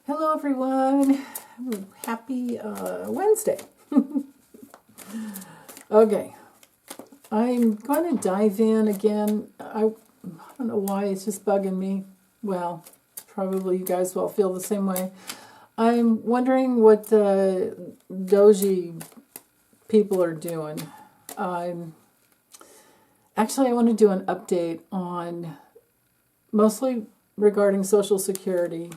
Hello everyone, happy Wednesday. Okay, I'm going to dive in again. I don't know why, it's just bugging me. Well, probably you guys will feel the same way. I'm wondering what the DOGE people are doing. Actually, I want to do an update on mostly regarding Social Security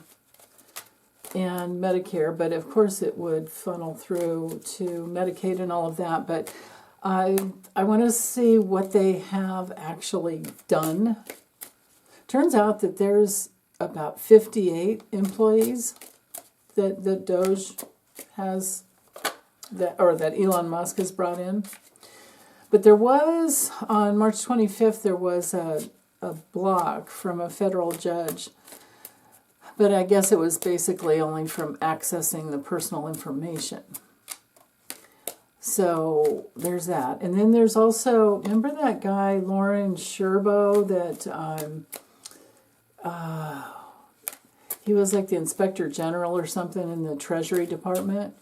and Medicare, but of course it would funnel through to Medicaid and all of that. But I want to see what they have actually done. Turns out that there's about 58 employees that DOGE has, that Elon Musk has brought in. But there was, on March 25th, there was a block from a federal judge. But I guess it was basically only from accessing the personal information. So there's that. And then there's also, remember that guy, Lauren Sherbo, that he was like the Inspector General or something in the Treasury Department,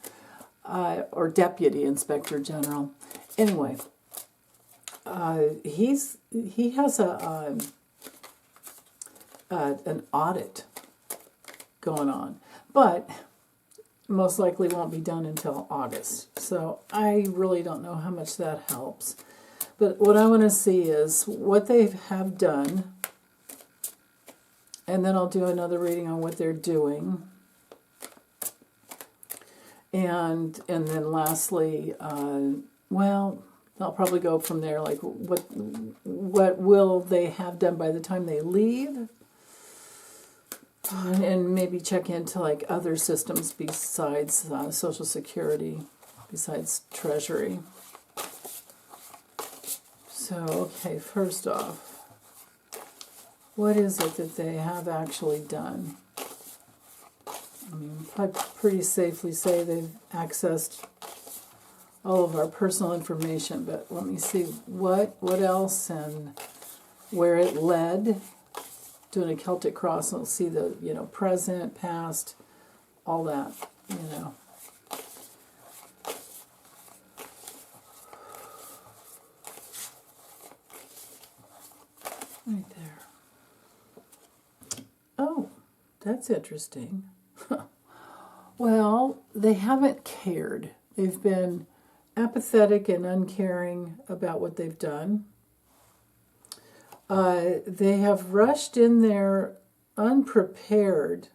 or Deputy Inspector General. Anyway, he has an audit going on, but most likely won't be done until August. So I really don't know how much that helps. But what I want to see is what they have done, and then I'll do another reading on what they're doing. And then lastly, well, I'll probably go from there, like what will they have done by the time they leave? And maybe check into like other systems besides Social Security, besides Treasury. So, okay, first off, what is it that they have actually done? I mean, I'd pretty safely say they've accessed all of our personal information, but let me see what else and where it led. Doing a Celtic cross, and we'll see the, present, past, all that, Right there. Oh, that's interesting. Well, they haven't cared. They've been apathetic and uncaring about what they've done. They have rushed in there unprepared,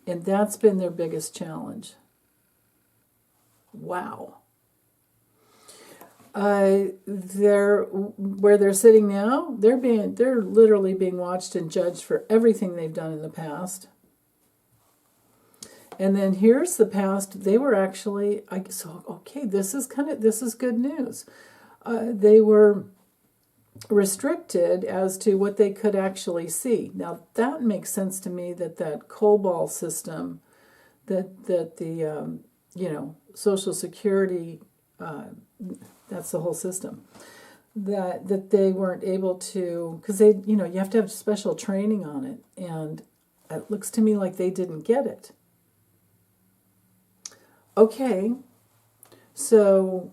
and that's been their biggest challenge. Wow. Where they're sitting now, they're literally being watched and judged for everything they've done in the past. And then here's the past. They were actually, this is good news. They were restricted as to what they could actually see. Now that makes sense to me, that COBOL system, that the Social Security, that's the whole system, that they weren't able to, because you have to have special training on it, and it looks to me like they didn't get it. Okay, so,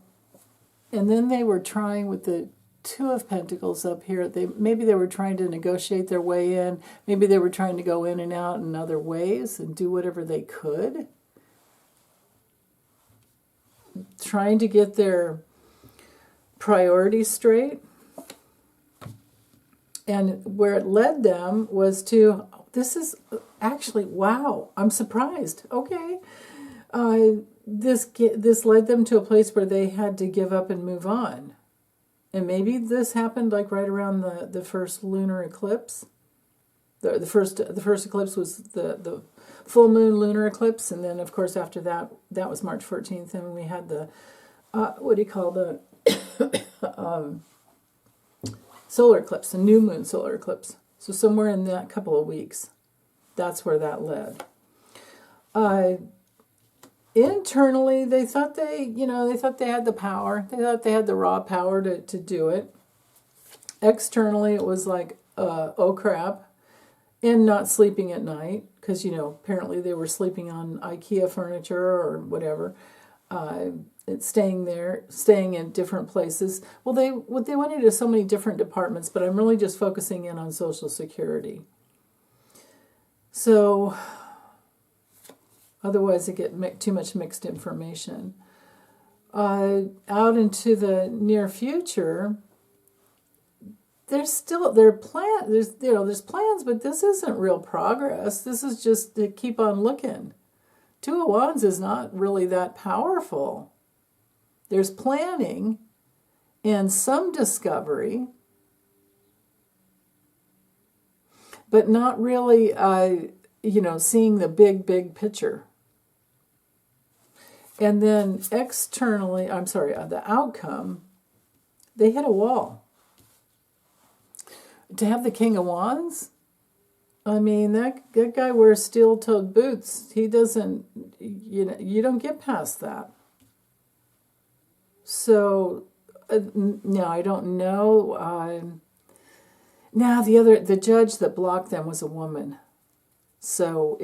and then they were trying with the Two of Pentacles up here. Maybe they were trying to negotiate their way in. Maybe they were trying to go in and out in other ways and do whatever they could. Trying to get their priorities straight. And where it led them was to, this is actually, wow, I'm surprised. Okay. This led them to a place where they had to give up and move on. And maybe this happened like right around the first lunar eclipse. The first eclipse was the full moon lunar eclipse, and then of course after that was March 14th, and we had the the solar eclipse, the new moon solar eclipse. So somewhere in that couple of weeks, that's where that led. Internally, they thought they had the power. They thought they had the raw power to do it. Externally, it was like, oh crap, and not sleeping at night, because, apparently they were sleeping on IKEA furniture or whatever, staying in different places. Well, they went into so many different departments, but I'm really just focusing in on Social Security. So, otherwise I get too much mixed information. Out into the near future, there's plans, but this isn't real progress. This is just to keep on looking. Two of Wands is not really that powerful. There's planning and some discovery, but not really, seeing the big picture. And then externally, the outcome, they hit a wall. To have the King of Wands, I mean, that guy wears steel-toed boots. He doesn't, you don't get past that. So, no, I don't know. Now, the judge that blocked them was a woman. So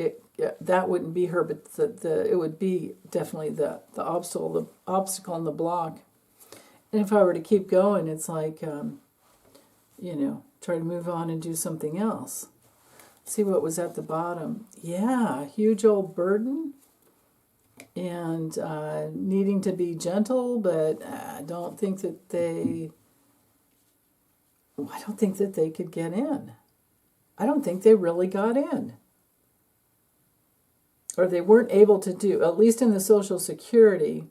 that wouldn't be her, but it would be definitely the obstacle in the block. And if I were to keep going, it's like, try to move on and do something else. See what was at the bottom. Yeah, huge old burden and needing to be gentle, but I don't think that they could get in. I don't think they really got in. Or they weren't able to do, at least in the Social Security,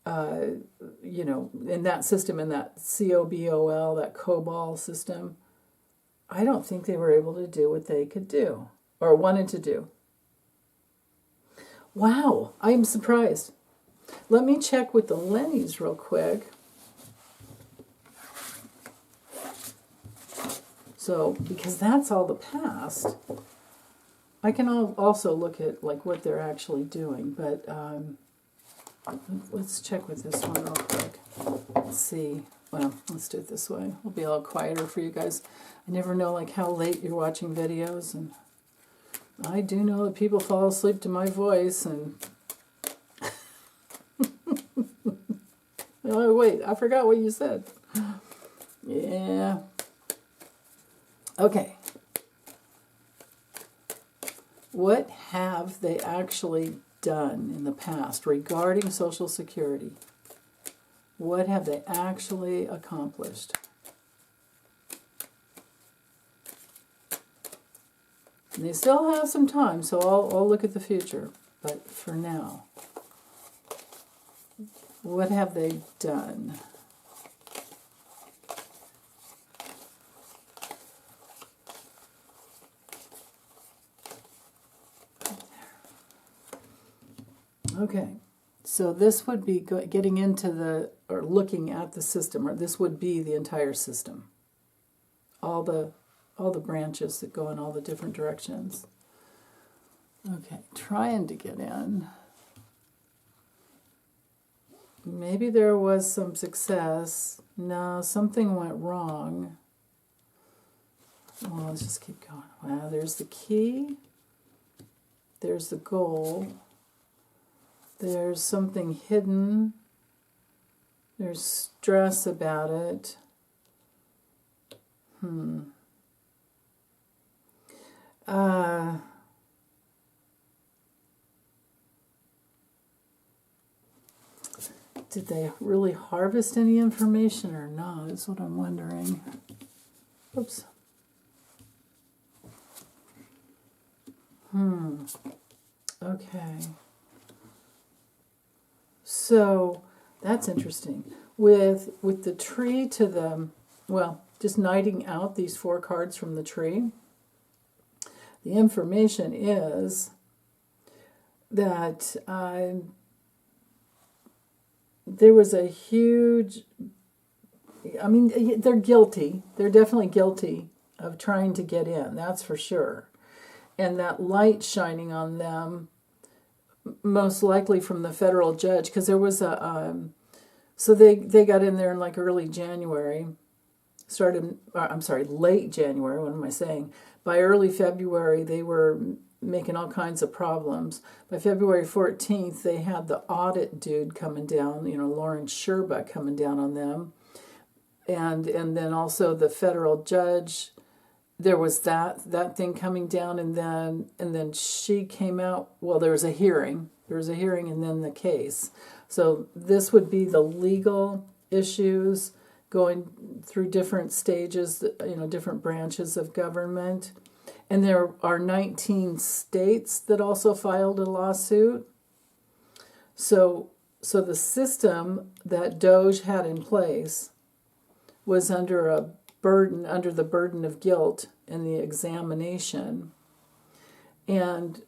in that system, in that COBOL, that COBOL system, I don't think they were able to do what they could do or wanted to do. Wow, I am surprised. Let me check with the Lennies real quick. So, because that's all the past. I can also look at what they're actually doing, but let's check with this one real quick. Let's see. Well, let's do it this way. It'll be a little quieter for you guys. I never know how late you're watching videos, and I do know that people fall asleep to my voice, and oh wait, I forgot what you said. Yeah. Okay. What have they actually done in the past regarding Social Security? What have they actually accomplished? And they still have some time, so I'll look at the future. But for now, what have they done? Okay, so this would be getting into or looking at the system, or this would be the entire system. All the branches that go in all the different directions. Okay, trying to get in. Maybe there was some success. No, something went wrong. Well, let's just keep going. Wow, there's the key. There's the goal. There's something hidden. There's stress about it. Did they really harvest any information or not, is what I'm wondering. Oops. Okay. So that's interesting. With the tree to the, just knighting out these 4 cards from the tree, the information is that there was a huge, they're guilty. They're definitely guilty of trying to get in, that's for sure. And that light shining on them, most likely from the federal judge, because there was so they got in there in early January, late January, what am I saying? by early February, they were making all kinds of problems. By February 14th, they had the audit dude coming down, Lawrence Sherba coming down on them. And then also the federal judge, there was that thing coming down, and then she came out. Well, there was a hearing. And then the case. So this would be the legal issues going through different stages, different branches of government. And there are 19 states that also filed a lawsuit. So the system that DOGE had in place was under the burden of guilt in the examination. And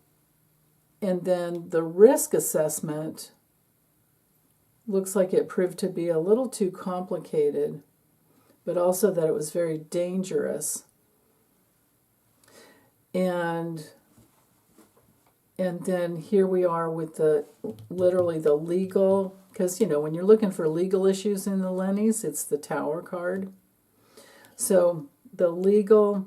then the risk assessment looks like it proved to be a little too complicated, but also that it was very dangerous. And then here we are with literally the legal, because when you're looking for legal issues in the Lennies, it's the Tower card. So the legal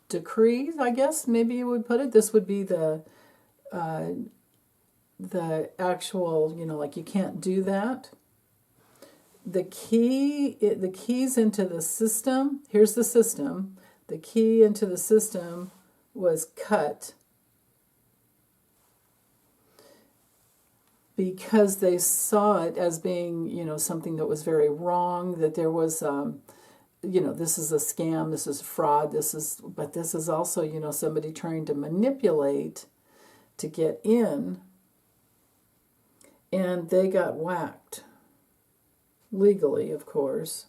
decree, I guess maybe you would put it. This would be the actual, like you can't do that. The keys into the system, here's the system. The key into the system was cut because they saw it as being, something that was very wrong, that there was, this is a scam, this is fraud, but this is also, somebody trying to manipulate to get in, and they got whacked. Legally, of course.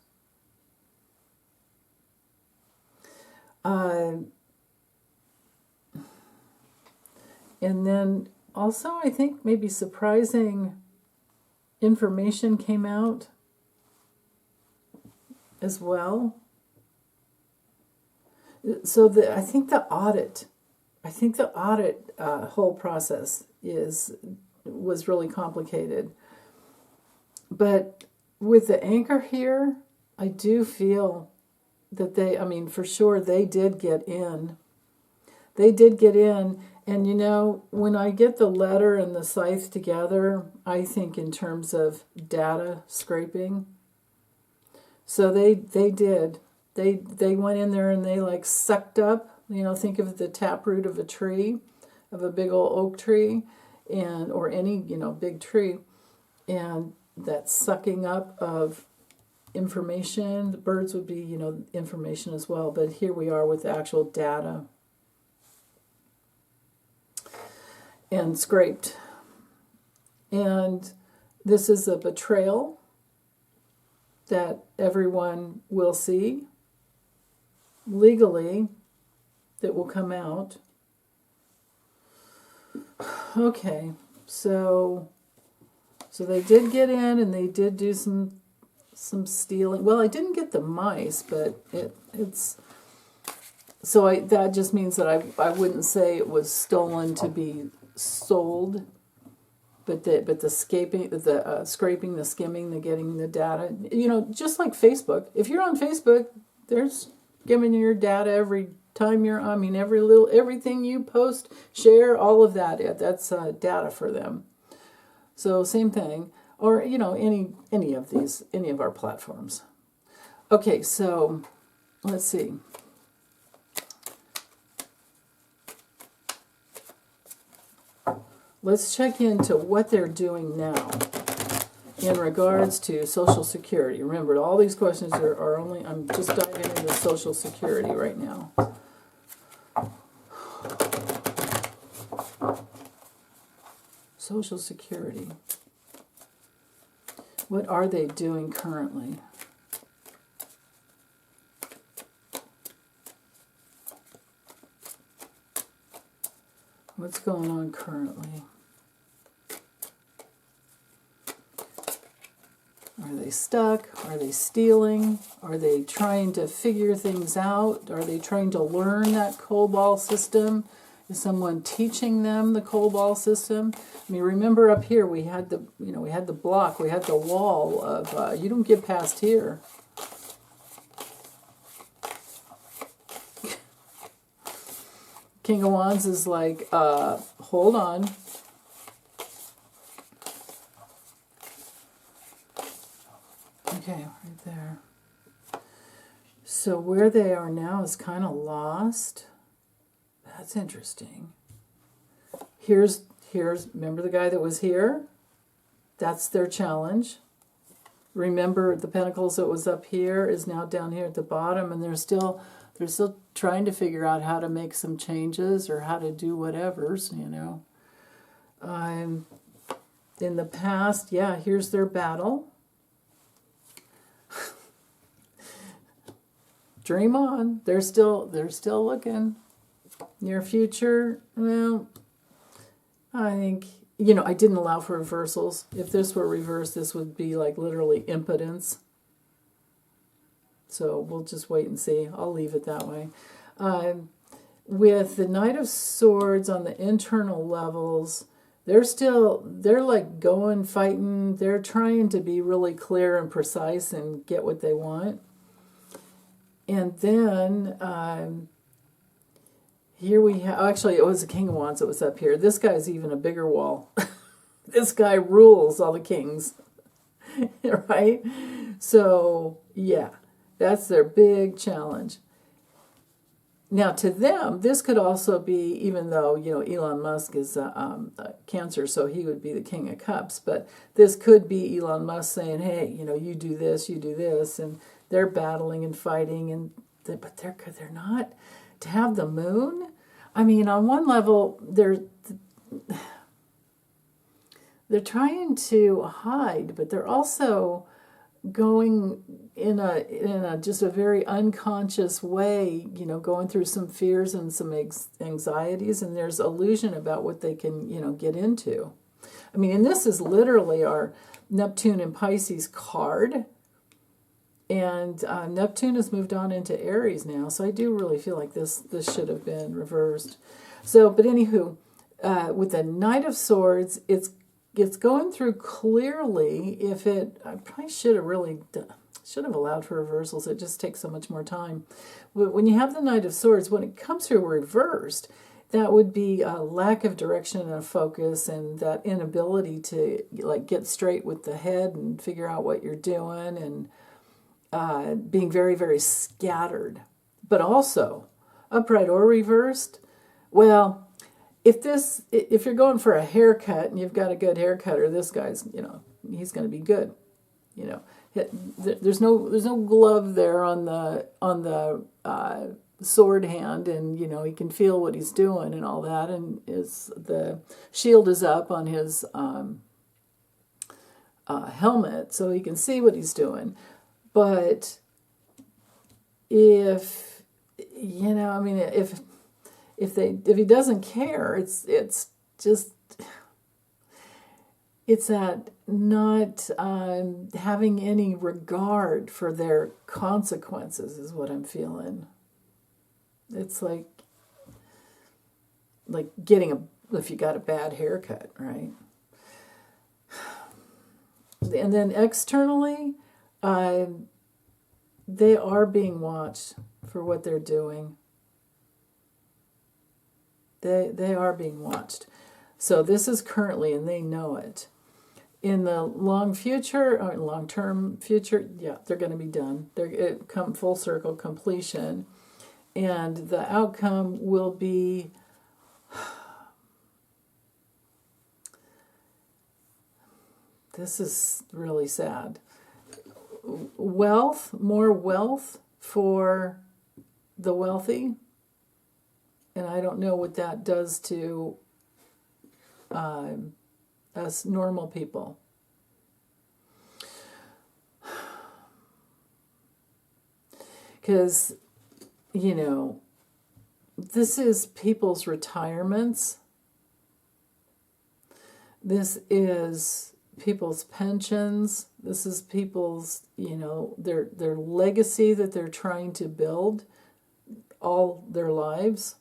And then also, I think maybe surprising information came out as well. So I think the audit whole process was really complicated. But with the anchor here, I do feel that for sure they did get in. They did get in, and when I get the letter and the scythe together, I think in terms of data scraping. So they did. They went in there and they sucked up, think of the taproot of a tree, of a big old oak tree, or any, big tree, and that sucking up of information. The birds would be, information as well, but here we are with actual data. And scraped. And this is a betrayal that everyone will see legally, that will come out. Okay, so they did get in, and they did do some stealing. Well, I didn't get the mice, but it's so that just means that I wouldn't say it was stolen to be sold, but the scraping, the skimming, the getting the data. Just like Facebook. If you're on Facebook, they're skimming your data every time you're. Everything you post, share, all of that. That's data for them. So same thing, or any of our platforms. Okay, so let's see. Let's check into what they're doing now in regards to Social Security. Remember, all these questions are only, I'm just diving into Social Security right now. Social Security. What are they doing currently? What's going on currently? Are they stuck? Are they stealing? Are they trying to figure things out? Are they trying to learn that COBOL system? Is someone teaching them the COBOL system? Remember up here we had the block, we had the wall of you don't get past here. King of Wands is like, hold on. Okay, right there. So where they are now is kind of lost. That's interesting. Here's, remember the guy that was here? That's their challenge. Remember the Pentacles that was up here is now down here at the bottom, and they're still trying to figure out how to make some changes or how to do whatever's, you know. In the past, yeah, here's their battle. Dream on. They're still looking. Near future, well, I think, you know, I didn't allow for reversals. If this were reversed, this would be like literally impotence. So we'll just wait and see. I'll leave it that way. With the Knight of Swords on the internal levels, they're like going, fighting. They're trying to be really clear and precise and get what they want. And then here we have, actually it was the King of Wands that was up here. This guy's even a bigger wall. This guy rules all the kings, right? So, yeah, that's their big challenge. Now, to them, this could also be, even though, you know, Elon Musk is Cancer, so he would be the King of Cups, but this could be Elon Musk saying, hey, you know, you do this, and they're battling and fighting, but they're not. To have the moon, I mean, on one level, they're trying to hide, but they're also going in a just a very unconscious way, you know, going through some fears and some anxieties, and there's illusion about what they can, you know, get into. I mean, and this is literally our Neptune and Pisces card. And Neptune has moved on into Aries now, so I do really feel like this should have been reversed. So, but anywho, with the Knight of Swords, it's going through clearly. I probably should have allowed for reversals. It just takes so much more time. When you have the Knight of Swords, when it comes through reversed, that would be a lack of direction and a focus, and that inability to like get straight with the head and figure out what you're doing, and being very, very scattered. But also, upright or reversed, well, if you're going for a haircut and you've got a good haircutter, this guy's, you know, he's going to be good. You know, there's no glove there on the sword hand, and you know he can feel what he's doing and all that, and the shield is up on his helmet, so he can see what he's doing. But if, you know, I mean, if he doesn't care, it's that not having any regard for their consequences is what I'm feeling. It's like getting if you got a bad haircut, right? And then externally, they are being watched for what they're doing. They are being watched. So this is currently, and they know it. In the long future, or long-term future, yeah, they're going to be done. They're come full circle completion. And the outcome will be, this is really sad. More wealth for the wealthy. And I don't know what that does to us normal people. Because, you know, this is people's retirements. This is people's pensions. This is people's, you know, their legacy that they're trying to build all their lives.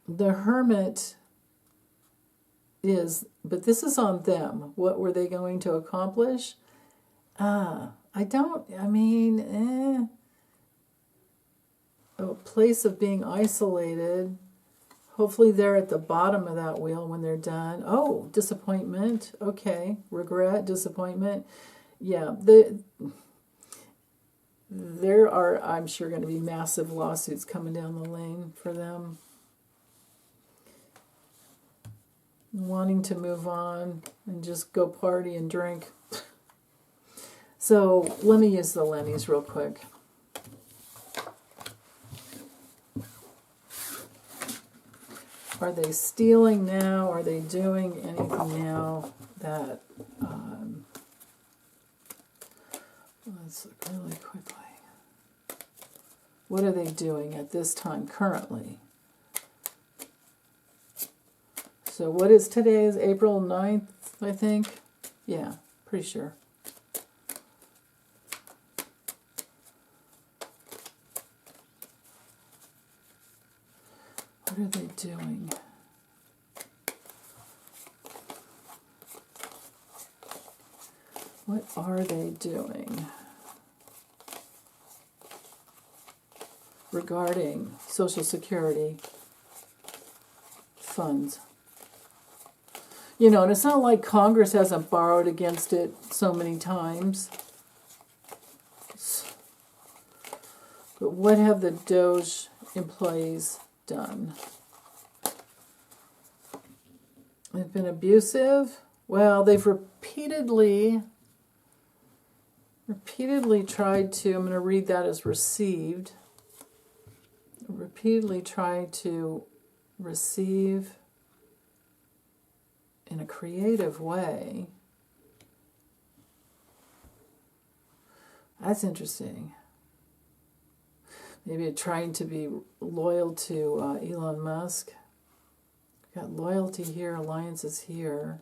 The Hermit is, but this is on them. What were they going to accomplish? I mean, a place of being isolated. Hopefully they're at the bottom of that wheel when they're done. Oh, disappointment. Okay. Regret, disappointment. Yeah. There are, I'm sure, going to be massive lawsuits coming down the lane for them. Wanting to move on and just go party and drink. So let me use the Lennies real quick. Are they stealing now? Are they doing anything now that... let's look really quickly. What are they doing at this time currently? So what is today? Is April 9th, I think? Yeah, pretty sure. What are they doing? What are they doing regarding Social Security funds? You know, and it's not like Congress hasn't borrowed against it so many times. But what have the DOGE employees done? They've been abusive. Well, they've repeatedly tried to, I'm going to read that as received, repeatedly tried to receive in a creative way. That's interesting. Maybe trying to be loyal to Elon Musk. Got loyalty here, alliances here.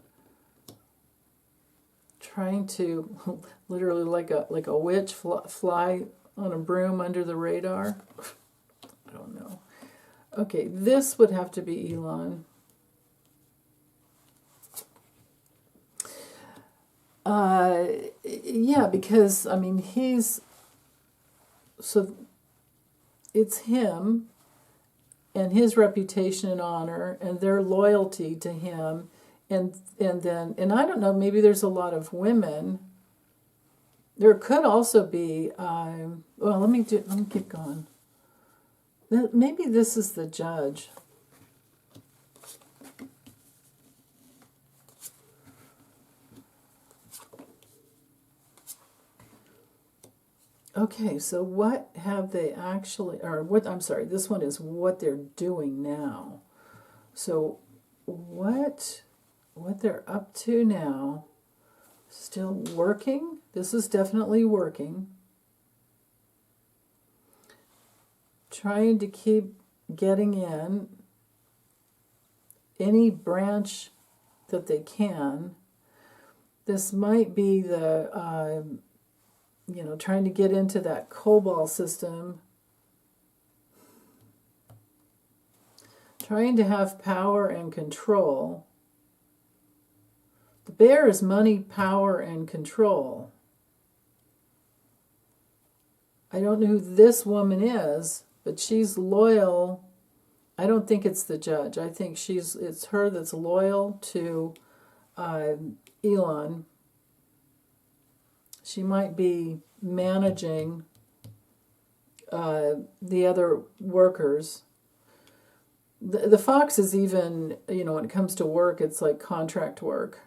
Trying to literally like a witch fly on a broom under the radar. I don't know. Okay, this would have to be Elon. Yeah, because I mean so it's him and his reputation and honor and their loyalty to him. And then I don't know, maybe there's a lot of women. There could also be, well, let me keep going. Maybe this is the judge. Okay, so what have they actually, or what, I'm sorry, this one is what they're doing now. So what they're up to now, still working. This is definitely working. Trying to keep getting in any branch that they can. This might be the, trying to get into that COBOL system. Trying to have power and control. The bear is money, power, and control. I don't know who this woman is, but she's loyal. I don't think it's the judge. I think it's her that's loyal to Elon. She might be managing the other workers. The fox is even, when it comes to work, it's like contract work.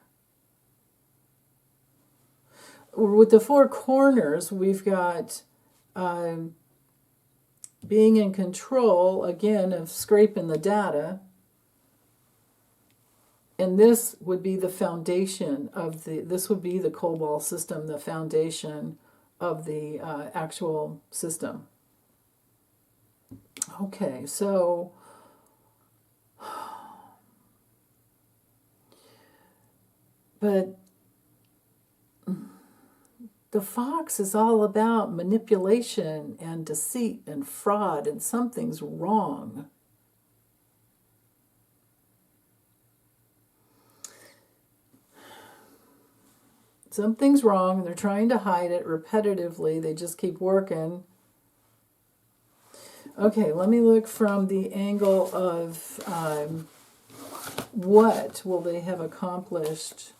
With the four corners, we've got being in control, again, of scraping the data. And this would be the foundation of this would be the COBOL system, the foundation of the actual system. Okay, so but the fox is all about manipulation and deceit and fraud, and something's wrong. something's wrong, and they're trying to hide it repetitively. They just keep working. Okay, let me look from the angle of what will they have accomplished.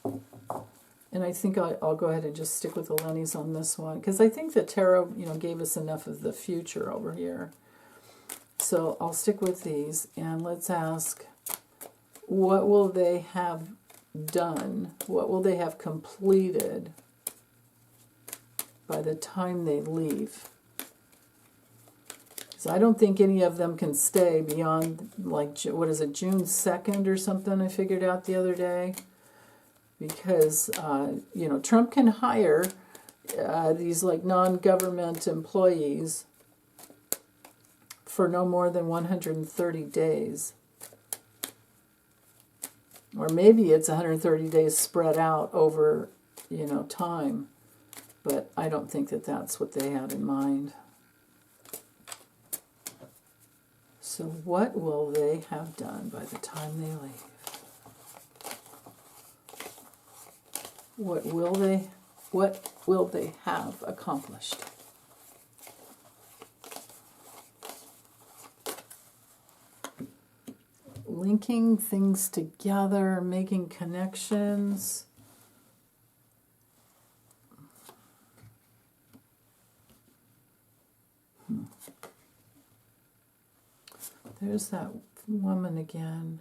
And I think I'll go ahead and just stick with the Lennies on this one, because I think the tarot, gave us enough of the future over here. So I'll stick with these, and let's ask, what will they have done? What will they have completed by the time they leave? So I don't think any of them can stay beyond, like, what is it, June 2nd or something I figured out the other day. Because, Trump can hire these, like, non-government employees for no more than 130 days. Or maybe it's 130 days spread out over, time. But I don't think that that's what they had in mind. So what will they have done by the time they leave? What will they have accomplished? Linking things together, making connections. There's that woman again.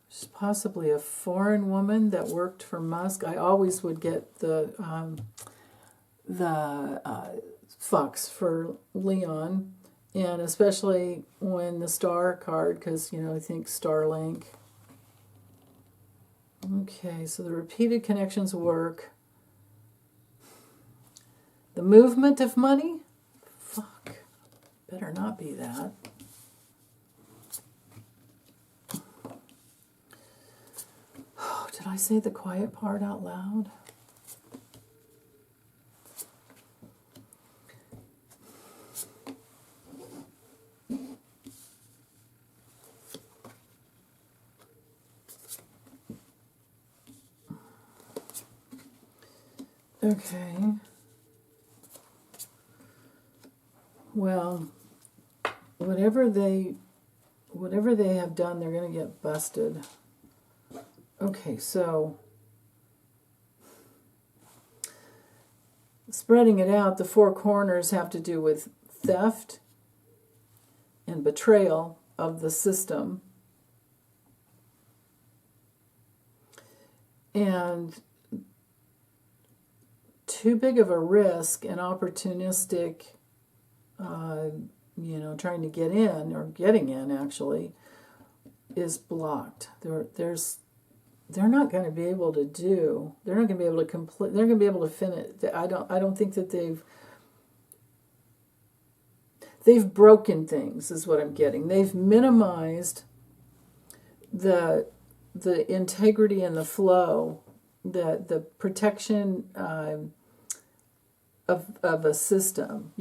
She's possibly a foreign woman that worked for Musk. I always would get the Fox for Leon, and especially when the star card, because, I think Starlink. Okay, so the repeated connections work. The movement of money? Fuck. Better not be that. Oh, did I say the quiet part out loud? Okay. Well, whatever they have done, they're going to get busted. Okay, so spreading it out, the four corners have to do with theft and betrayal of the system. And too big of a risk and opportunistic, trying to get in, or getting in actually, is blocked. They're not going to be able to do. They're not going to be able to complete. They're going to be able to finish. I don't think that they've broken things, is what I'm getting. They've minimized the integrity and the flow, the protection of a system.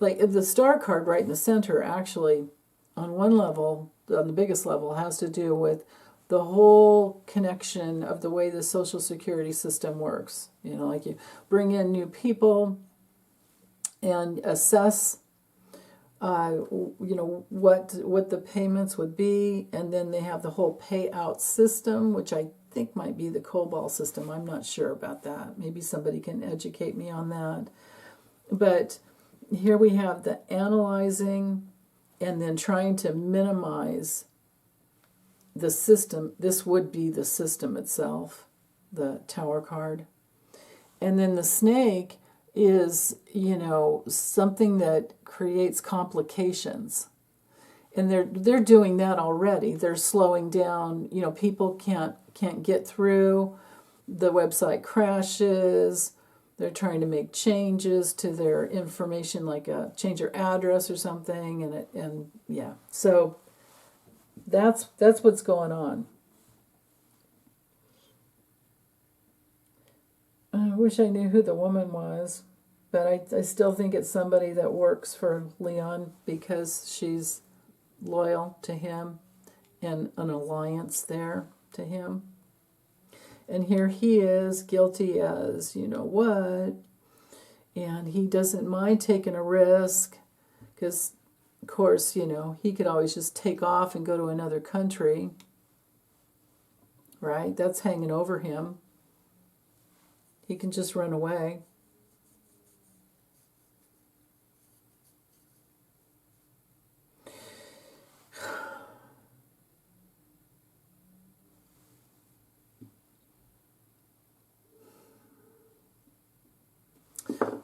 Like the star card right in the center, actually, on one level, on the biggest level, has to do with the whole connection of the way the Social Security system works. Like you bring in new people and assess, what the payments would be, and then they have the whole payout system, which I think might be the COBOL system. I'm not sure about that. Maybe somebody can educate me on that. But here we have the analyzing and then trying to minimize the system. This would be the system itself, the Tower card. And then the snake is, something that creates complications. And they're doing that already. They're slowing down, people can't get through. The website crashes. They're trying to make changes to their information, like change your address or something, and yeah. So that's what's going on. I wish I knew who the woman was, but I still think it's somebody that works for Leon because she's loyal to him and an alliance there to him. And here he is, guilty as you know what, and he doesn't mind taking a risk because, of course, you know, he could always just take off and go to another country, right? That's hanging over him. He can just run away.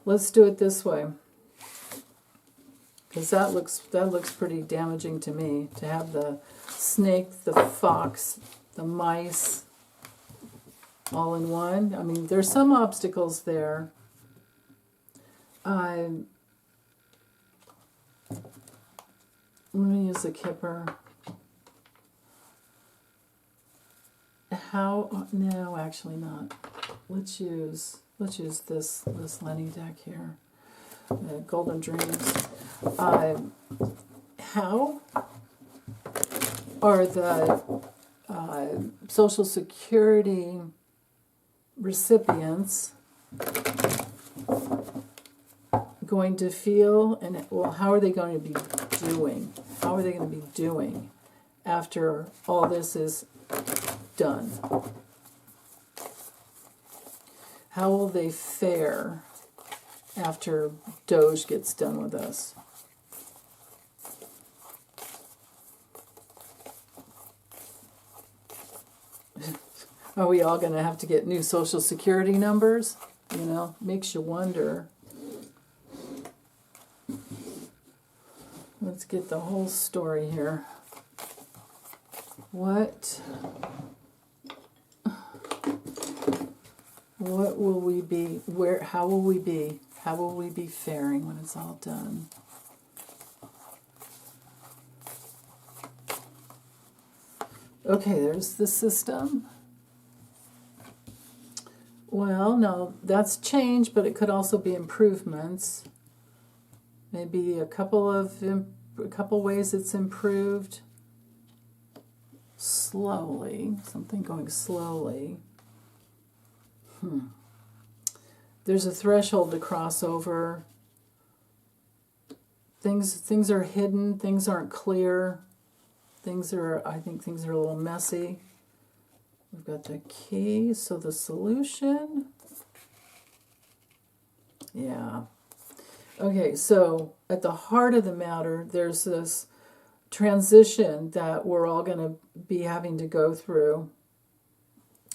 Let's do it this way, because that looks pretty damaging to me, to have the snake, the fox, the mice all in one. I mean, there's some obstacles there. Let me use the kipper. How? No, actually not. Let's use this Lenny deck here, Golden Dreams. How are the Social Security recipients going to feel, and well, how are they going to be doing? How are they going to be doing after all this is done? How will they fare after DOGE gets done with us? Are we all going to have to get new Social Security numbers? You know, makes you wonder. Let's get the whole story here. What will we be? How will we be? How will we be faring when it's all done? Okay, there's the system. Well, no, that's change, but it could also be improvements. Maybe a couple ways it's improved. Slowly, something going slowly. There's a threshold to cross over. Things are hidden. Things aren't clear. I think things are a little messy. We've got the key. So the solution. Yeah. Okay, so at the heart of the matter, there's this transition that we're all going to be having to go through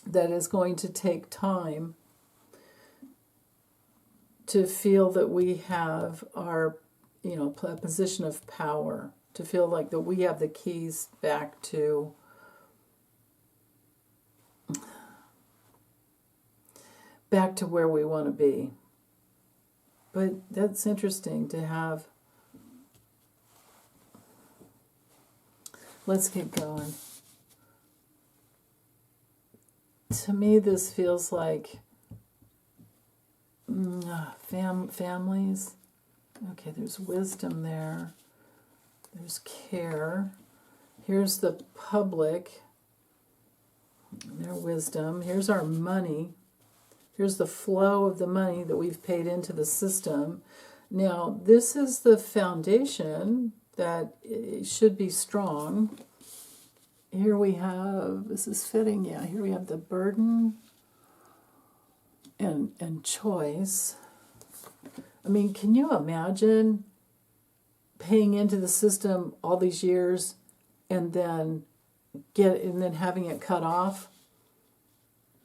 that is going to take time to feel that we have our, position of power, to feel like that we have the keys back to where we want to be. But that's interesting to have. Let's keep going. To me, this feels like families. Okay, there's wisdom there. There's care. Here's the public. Their wisdom. Here's our money. Here's the flow of the money that we've paid into the system. Now, this is the foundation that should be strong. Here we have, this is fitting, yeah, here we have the burden and choice. I mean, can you imagine paying into the system all these years and then having it cut off?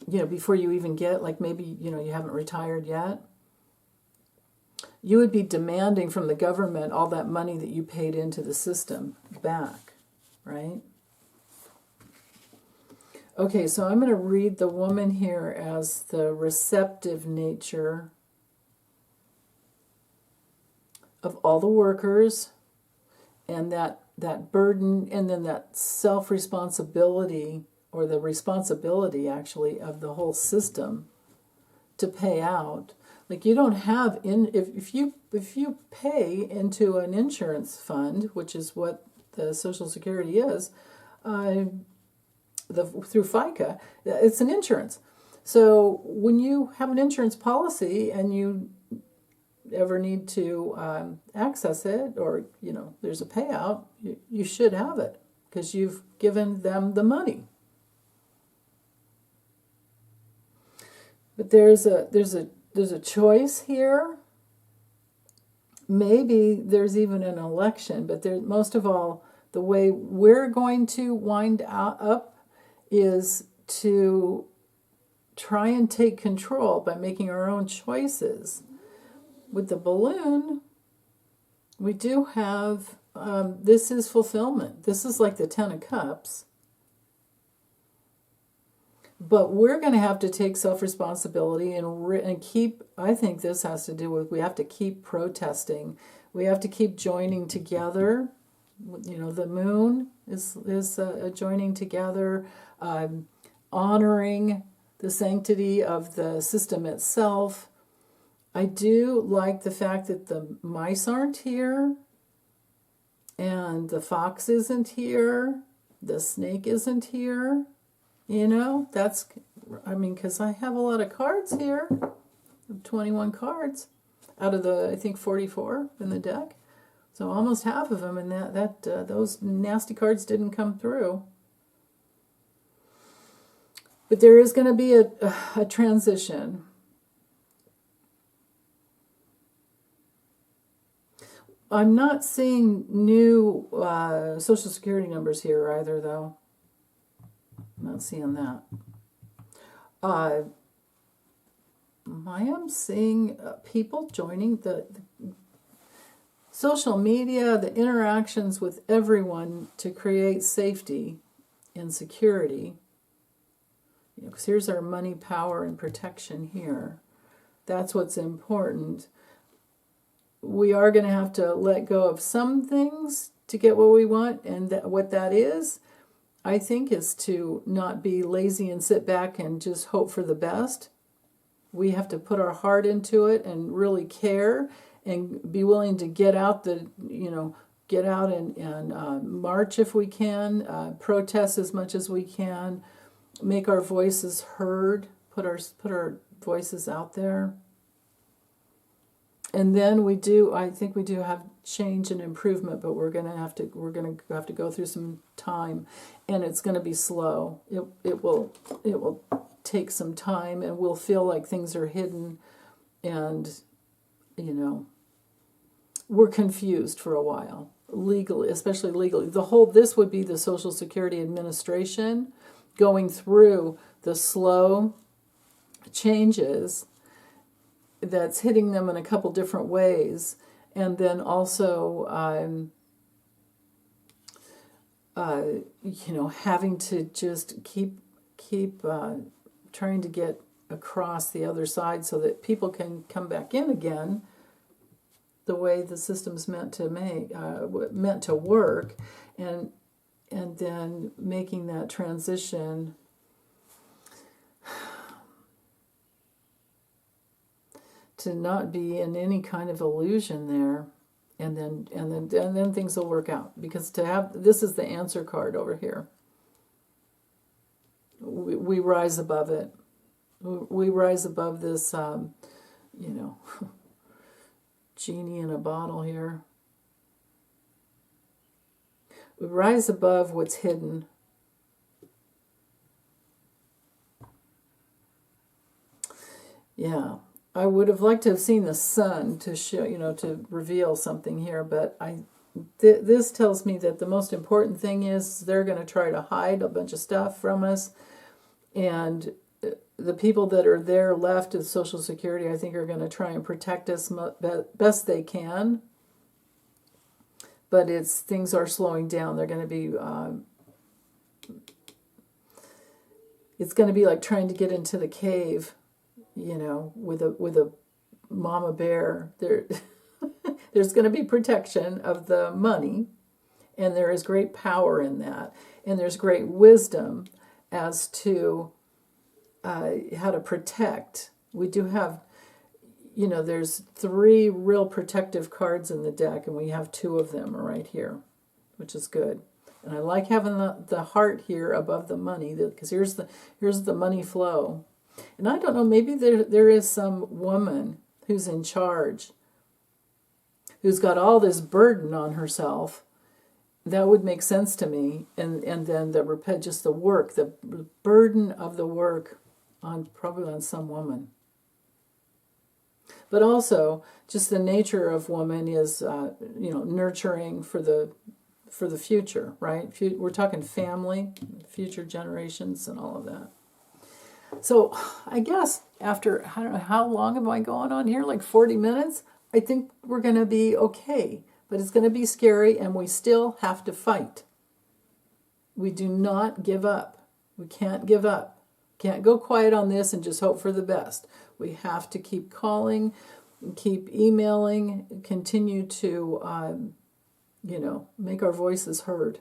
Before you even get, like maybe, you haven't retired yet. You would be demanding from the government all that money that you paid into the system back, right? Okay, so I'm going to read the woman here as the receptive nature of all the workers, and that burden, and then that self-responsibility, or the responsibility actually of the whole system to pay out. Like, you don't have if you pay into an insurance fund, which is what the Social Security is, through FICA, it's an insurance. So when you have an insurance policy and you ever need to access it, or there's a payout, you should have it because you've given them the money. But there's a choice here. Maybe there's even an election, but most of all, the way we're going to wind up is to try and take control by making our own choices. With the balloon, we do have, this is fulfillment. This is like the Ten of Cups. But we're going to have to take self-responsibility and keep, I think this has to do with, we have to keep protesting. We have to keep joining together. The moon is joining together, honoring the sanctity of the system itself. I do like the fact that the mice aren't here, and the fox isn't here, the snake isn't here. That's, because I have a lot of cards here, 21 cards out of the, I think, 44 in the deck. So almost half of them, and those nasty cards didn't come through. But there is going to be a transition. I'm not seeing new Social Security numbers here either, though. I'm not seeing that. I am seeing people joining the social media, the interactions with everyone to create safety and security. Because here's our money, power, and protection here. That's what's important. We are going to have to let go of some things to get what we want, and what that is, I think, is to not be lazy and sit back and just hope for the best. We have to put our heart into it and really care and be willing to get out and march if we can, protest as much as we can, make our voices heard, put our voices out there. And then I think we do have change and improvement, but we're gonna have to go through some time, and it's gonna be slow. It will take some time, and we'll feel like things are hidden, and we're confused for a while, legally, especially legally. This would be the Social Security Administration going through the slow changes that's hitting them in a couple different ways, and then also having to just keep trying to get across the other side so that people can come back in again the way the system's meant to work, and then making that transition to not be in any kind of illusion there, and then things will work out, because this is the answer card over here. We rise above it. We rise above this, genie in a bottle here. We rise above what's hidden. Yeah. I would have liked to have seen the sun to show, to reveal something here, but this tells me that the most important thing is they're going to try to hide a bunch of stuff from us, and the people that are there left of Social Security, I think, are going to try and protect us best they can. But things are slowing down. They're going to be. It's going to be like trying to get into the cave, with a mama bear. There's going to be protection of the money, and there is great power in that, and there's great wisdom as to how to protect. We do have, there's 3 real protective cards in the deck, and we have 2 of them right here, which is good. And I like having the heart here above the money, because here's the money flow. And I don't know, maybe there is some woman who's in charge, who's got all this burden on herself. That would make sense to me. And then just the work, the burden of the work probably on some woman. But also, just the nature of woman is, nurturing for the future, right? We're talking family, future generations, and all of that. So I guess after, I don't know, how long am I going on here? Like 40 minutes? I think we're going to be okay. But it's going to be scary, and we still have to fight. We do not give up. We can't give up. Can't go quiet on this and just hope for the best. We have to keep calling, keep emailing, continue to, make our voices heard.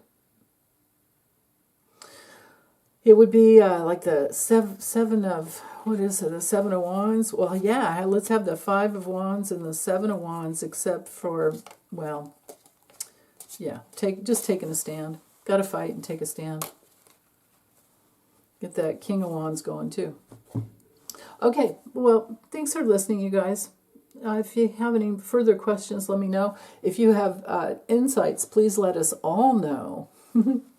It would be like the seven of, what is it, the Seven of Wands? Well, yeah, let's have the Five of Wands and the Seven of Wands, except for, well, yeah, just taking a stand. Got to fight and take a stand. Get that King of Wands going, too. Okay, well, thanks for listening, you guys. If you have any further questions, let me know. If you have insights, please let us all know.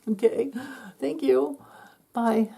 Okay, thank you. Bye.